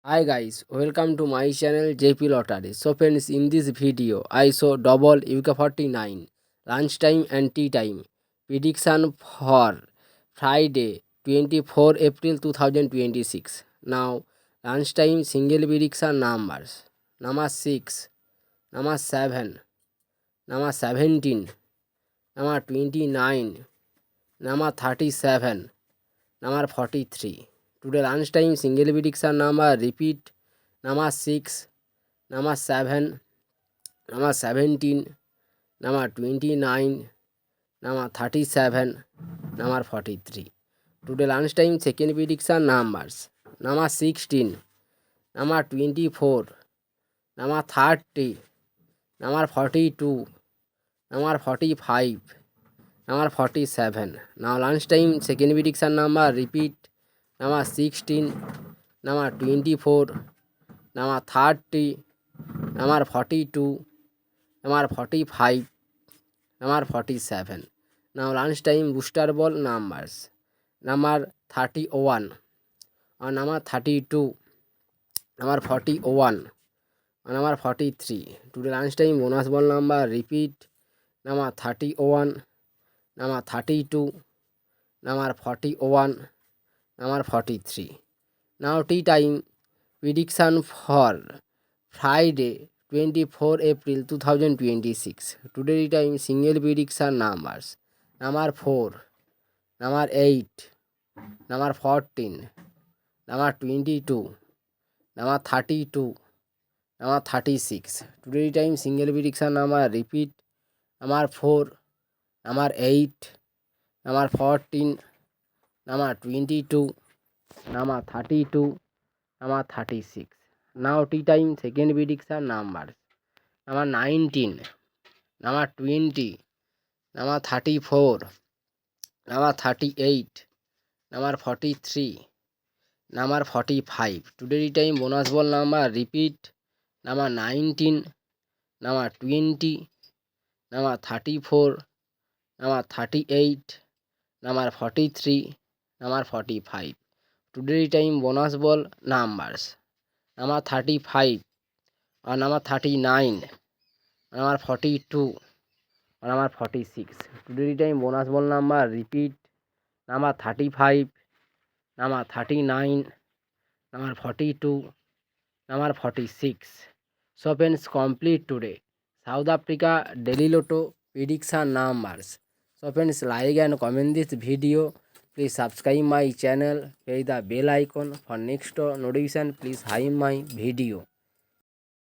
Hi guys, welcome to my channel JP Lottery. So friends, in this video I show double UK49 lunchtime and tea time prediction for Friday 24 April 2026. Now lunchtime single prediction numbers: number 6, number 7, number 17, number 29, number 37, number 43. Today lunchtime single prediction number repeat: number 6, number 7, number 17, number 29, number 37, number 43. Today lunchtime second prediction numbers: number 16, number 24, number 30, number 42, number 45, number 47. Now lunchtime second prediction number repeat: number 16, number 24, number 30, number 42, number 45, number 47. Now lunchtime booster ball numbers: number 31 or number 32, number 41 or number 43. Today lunchtime bonus ball number repeat: number 31, number 32, number 41, number 43. Now tea time prediction for Friday 24 April 2026. Today time single prediction numbers: number 4, number 8, number 14, number 22, number 32, number 36. Today time single prediction number repeat: number 4, number 8, number 14, number 22, number 32, number 36. Now tea time second prediction numbers: number 19, number 20, number 34, number 38, number 43, number 45. Today time bonus ball number repeat: number 19, number 20, number 34, number 38, number 43, number 45. Today time bonus ball numbers: number 35 or number 39, number 42 or number 46. Today time bonus ball number repeat: number 35, number 39, number 42, number 46. So friends, complete today South Africa Daily Lotto prediction numbers. So friends, like and comment this video. Please subscribe my channel, press the bell icon for next notification. Please like my video.